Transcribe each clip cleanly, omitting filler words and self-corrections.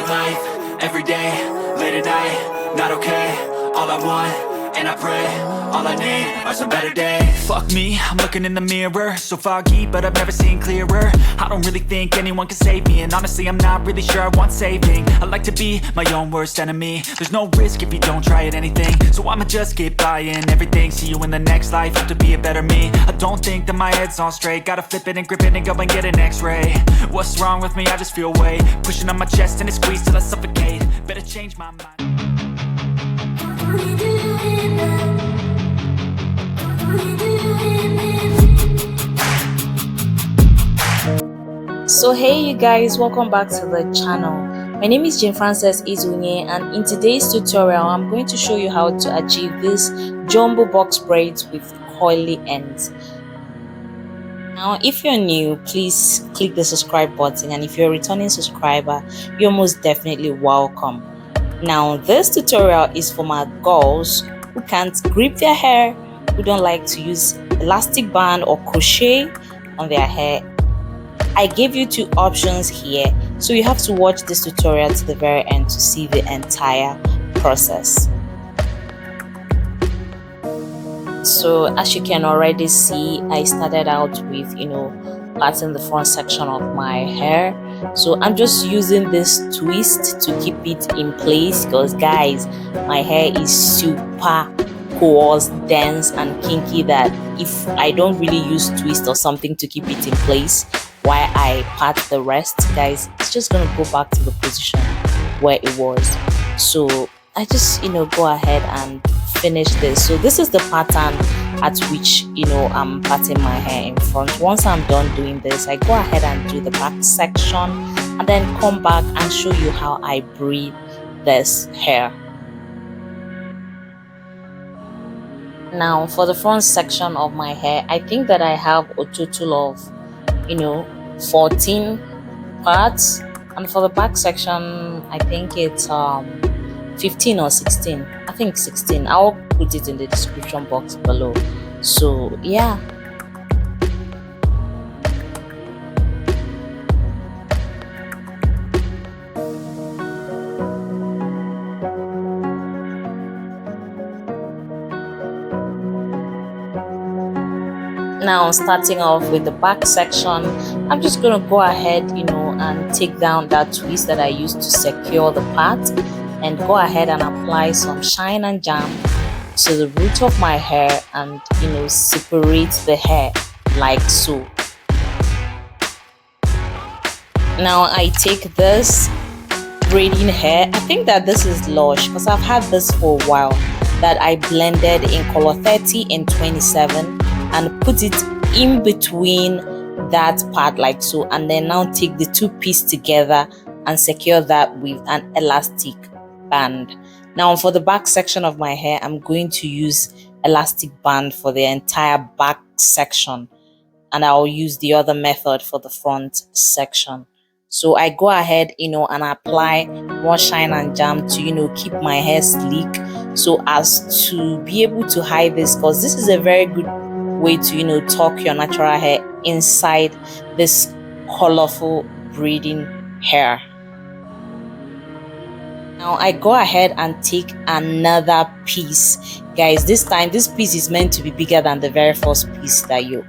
living life, every day, late at night, not okay. All I want, and I pray, all I need are some better days. Fuck me, I'm looking in the mirror, so foggy, but I've never seen clearer. I don't really think anyone can save me, and honestly I'm not really sure I want saving. I like to be my own worst enemy. There's no risk if you don't try at anything, so I'ma just keep buying everything. See you in the next life, have to be a better me. I don't think that my head's on straight, gotta flip it and grip it and go and get an x-ray. What's wrong with me? I just feel weight pushing on my chest and it squeezes till I suffocate. Better change my mind. So hey you guys, welcome back to the channel. My name is Jane Frances Izunye, and in today's tutorial I'm going to show you how to achieve this jumbo box braids with coily ends. Now if you're new, please click the subscribe button, and if you're a returning subscriber, you're most definitely welcome. Now this tutorial is for my girls who can't grip their hair, who don't like to use elastic band or crochet on their hair. I gave you two options here, so you have to watch this tutorial to the very end to see the entire process. So as you can already see, I started out with parting the front section of my hair. So I'm just using this twist to keep it in place, because guys, my hair is super coarse, dense and kinky that if I don't really use twist or something to keep it in place while I part the rest, guys, it's just gonna go back to the position where it was. So I just go ahead and finish this. So this is the pattern at which I'm parting my hair in front. Once I'm done doing this, I go ahead and do the back section and then come back and show you how I braid this hair. Now for the front section of my hair, I think that I have a total of 14 parts, and for the back section I think it's 15 or 16. I think 16. I'll put it in the description box below. So yeah, now starting off with the back section, I'm just gonna go ahead and take down that twist that I used to secure the part, and go ahead and apply some shine and jam to the root of my hair and separate the hair like so. Now I take this braiding hair, I think that this is Lush because I've had this for a while, that I blended in color 30 and 27 and put it in between that part like so, and then now take the two pieces together and secure that with an elastic band. Now for the back section of my hair, I'm going to use elastic band for the entire back section, and I'll use the other method for the front section. So I go ahead and apply more shine and jam to keep my hair sleek, so as to be able to hide this, because this is a very good way to tuck your natural hair inside this colorful braiding hair. Now I go ahead and take another piece, guys. This time this piece is meant to be bigger than the very first piece that you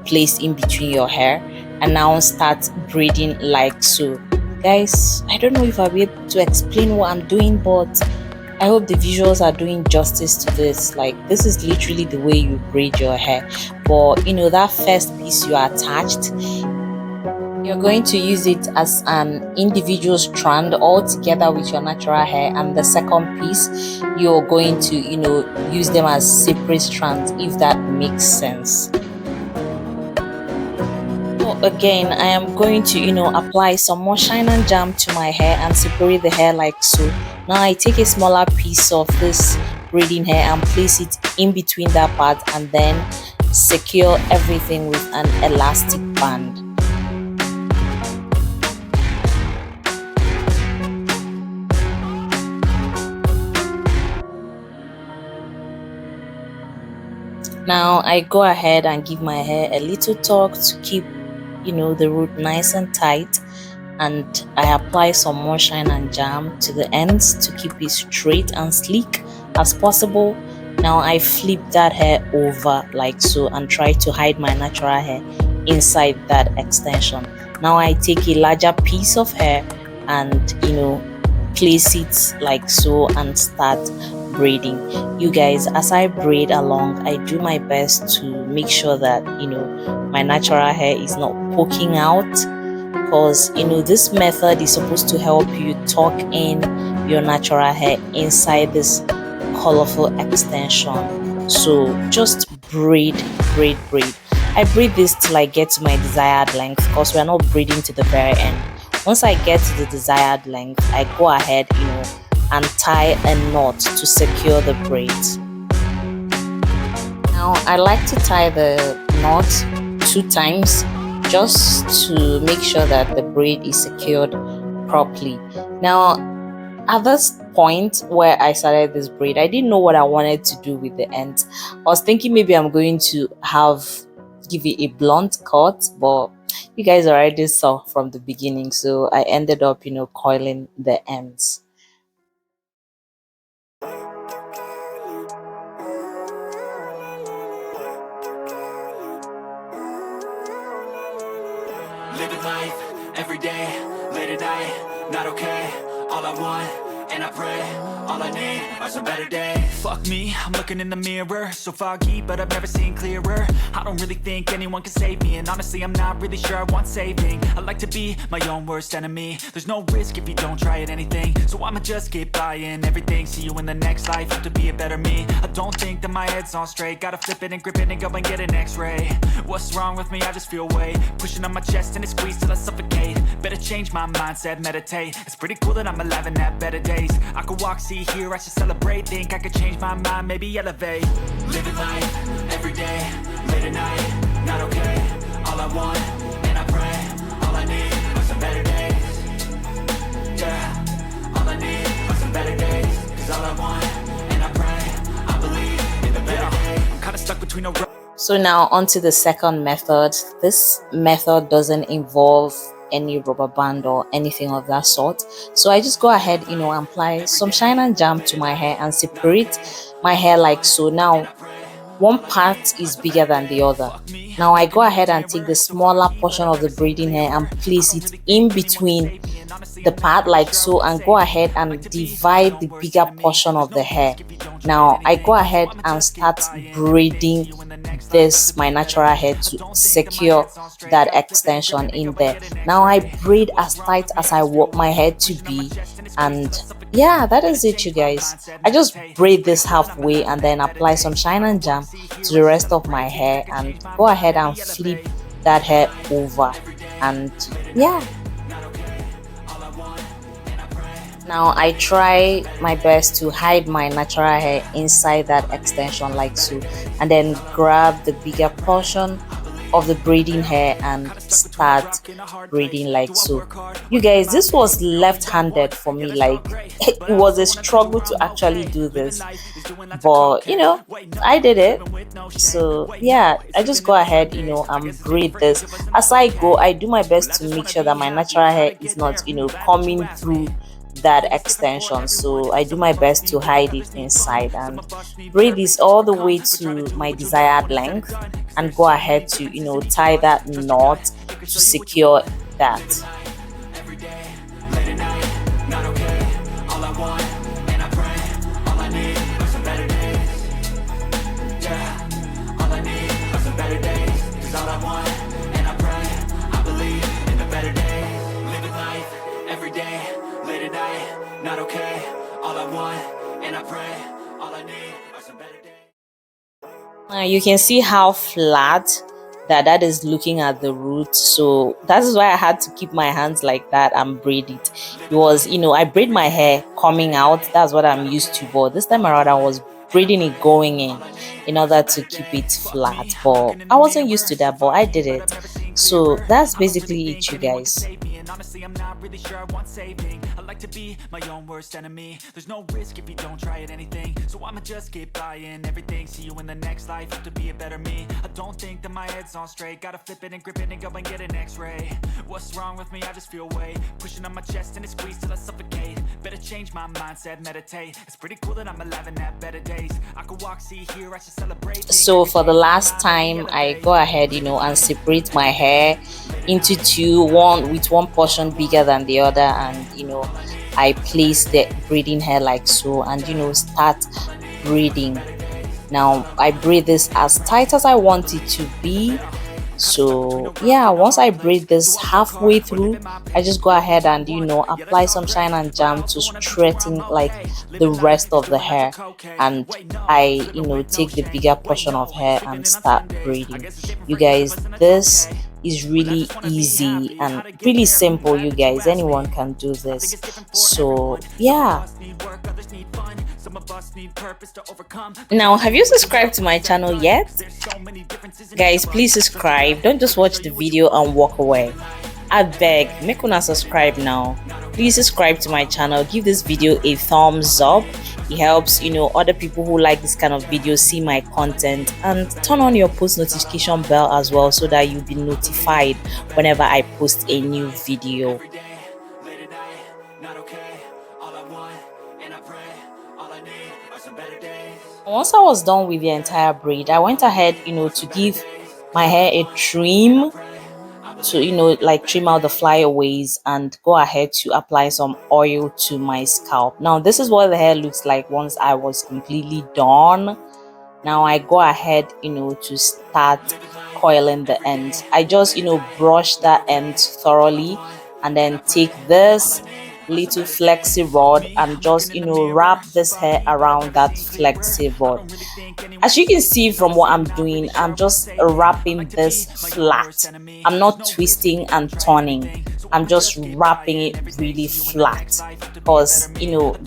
placed in between your hair, and now start braiding like so. Guys, I don't know if I'll be able to explain what I'm doing, but I hope the visuals are doing justice to this. Like, this is literally the way you braid your hair. But that first piece you attached, you're going to use it as an individual strand all together with your natural hair, and the second piece you're going to use them as separate strands, if that makes sense. So again, I am going to apply some more shine and jam to my hair and separate the hair like so. Now I take a smaller piece of this braiding hair and place it in between that part, and then secure everything with an elastic band. Now I go ahead and give my hair a little tuck to keep the root nice and tight, and I apply some more shine and jam to the ends to keep it straight and sleek as possible. Now I flip that hair over like so and try to hide my natural hair inside that extension. Now I take a larger piece of hair and place it like so and start braiding. You guys, as I braid along, I do my best to make sure that my natural hair is not poking out, because this method is supposed to help you tuck in your natural hair inside this colorful extension. So just braid, braid, braid. I braid this till I get to my desired length, because we're not braiding to the very end. Once I get to the desired length, I go ahead and tie a knot to secure the braids. Now I like to tie the knot 2 times just to make sure that the braid is secured properly. Now at this point where I started this braid, I didn't know what I wanted to do with the ends. I was thinking maybe I'm going to give it a blunt cut, but you guys already saw from the beginning, so I ended up coiling the ends. Living life, every day, late at night, not okay. All I want, and I pray, all I need are some better days. Fuck me, I'm looking in the mirror, so foggy, but I've never seen clearer. I don't really think anyone can save me, and honestly I'm not really sure I want saving. I like to be my own worst enemy. There's no risk if you don't try at anything, so I'ma just keep buying everything. See you in the next life, have to be a better me. I don't think that my head's on straight, gotta flip it and grip it and go and get an x-ray. What's wrong with me? I just feel weight pushing on my chest and it squeezes till I suffocate. Better change my mindset, meditate. It's pretty cool that I'm alive and have better days. I could walk, see, hear, I should celebrate. Think I could change my mind, maybe elevate. Living life, every day, late at night, not okay. All I want, and I pray, all I need are some better days. Yeah, all I need are some better days. Cause all I want, and I pray, I believe in the better days. I'm kinda stuck between a road. So now onto the second method. This method doesn't involve any rubber band or anything of that sort, so I just go ahead and apply some shine and jam to my hair and separate my hair like so. Now one part is bigger than the other. Now I go ahead and take the smaller portion of the braiding hair and place it in between the part like so, and go ahead and divide the bigger portion of the hair. Now I go ahead and start braiding this my natural hair to secure that extension in there. Now I braid as tight as I want my hair to be, and yeah, that is it, you guys. I just braid this halfway and then apply some shine and jam to the rest of my hair and go ahead and flip that hair over, and yeah. Now I try my best to hide my natural hair inside that extension like so, and then grab the bigger portion of the braiding hair and start braiding like so. You guys, this was left-handed for me, like it was a struggle to actually do this, but I did it. So yeah, I just go ahead and braid this as I go. I do my best to make sure that my natural hair is not coming through that extension, so I do my best to hide it inside and braid this all the way to my desired length and go ahead to tie that knot to secure that. Not okay, all I want, and I pray, all I need are some better days. You can see how flat that is looking at the root, so that is why I had to keep my hands like that and braid it. It was I braid my hair coming out, that's what I'm used to, but this time around I was braiding it going in order to keep it flat, but I wasn't used to that, but I did it. So that's basically it, you guys. Honestly, I'm not really sure I want saving. I like to be my own worst enemy. There's no risk if you don't try at anything. So I'ma just keep buying everything. See you in the next life, have to be a better me. I don't think that my head's on straight. Gotta flip it and grip it and go and get an x-ray. What's wrong with me? I just feel weight pushing on my chest and it squeezes till I suffocate. Better change my mindset, meditate. It's pretty cool that I'm alive and have better days. I could walk, see, hear, I should celebrate. So for the last time, I go ahead, and separate my hair into two, one with one portion bigger than the other, and I place the braiding hair like so, and start braiding. Now I braid this as tight as I want it to be. So yeah, once I braid this halfway through, I just go ahead and apply some shine and jam to straighten like the rest of the hair, and I take the bigger portion of hair and start braiding. You guys, this is really easy and really simple. You guys, anyone can do this. So yeah. Now, have you subscribed to my channel yet? Guys, please subscribe. Don't just watch the video and walk away. I beg, make una subscribe now. Please subscribe to my channel. Give this video a thumbs up. It helps other people who like this kind of video see my content, and turn on your post notification bell as well so that you'll be notified whenever I post a new video. Once I was done with the entire braid, I went ahead to give my hair a trim, to like trim out the flyaways, and go ahead to apply some oil to my scalp. Now this is what the hair looks like once I was completely done. Now I go ahead to start coiling the ends. I just brush that end thoroughly, and then take this little flexi rod and just wrap this hair around that flexi rod. As you can see from what I'm doing, I'm just wrapping this flat. I'm not twisting and turning. I'm just wrapping it really flat, because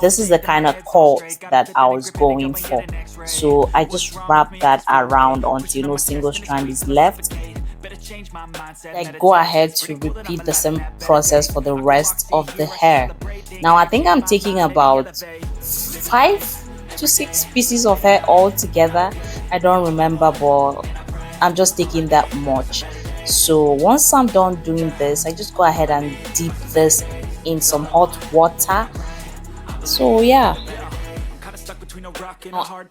this is the kind of cut that I was going for. So I just wrap that around until no single strand is left. I go ahead to repeat the same process for the rest of the hair. Now I think I'm taking about 5 to 6 pieces of hair all together. I don't remember, but I'm just taking that much. So once I'm done doing this, I just go ahead and dip this in some hot water. So yeah,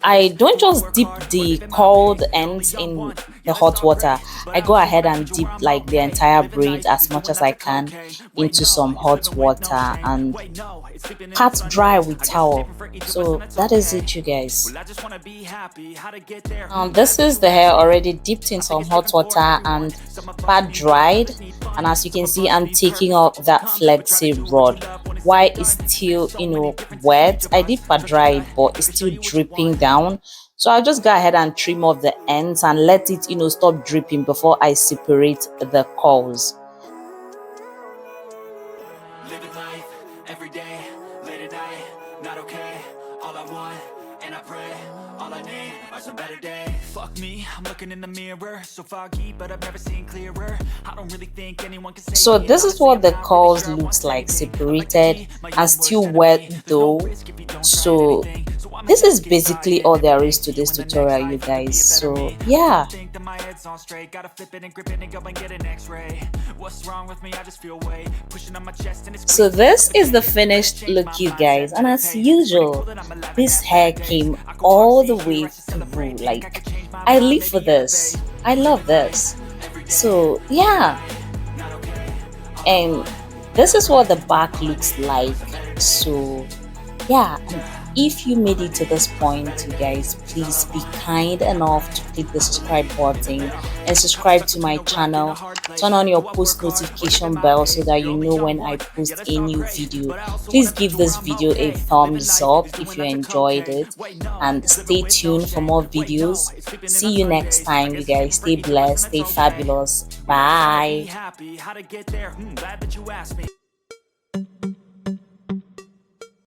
I don't just dip the cold ends in the hot water. I go ahead and dip like the entire braid as much as I can into some hot water and pat dry with towel. So that is it, you guys. This is the hair already dipped in some hot water and pat dried, and as you can see, I'm taking off that flexi rod. Why it's still wet? I did pat dry it, but it's still dripping down. So I'll just go ahead and trim off the ends and let it stop dripping before I separate the curls. Living life every day, late at night, not okay. All I want, and I pray, all I need are some better days. Fuck me, I'm looking in the mirror, so foggy, but I've never seen clearer. I don't really think anyone can say. So this is what the curls looks like, separated and still wet though. So this is basically all there is to this tutorial, you guys. So yeah. So this is the finished look, you guys, and as usual, this hair came all the way through. Like, I live for this. I love this. So yeah, and this is what the back looks like. So yeah, if you made it to this point, you guys, please be kind enough to click the subscribe button and subscribe to my channel. Turn on your post notification bell so that you know when I post a new video. Please give this video a thumbs up if you enjoyed it, and stay tuned for more videos. See you next time, you guys. Stay blessed, stay fabulous. Bye.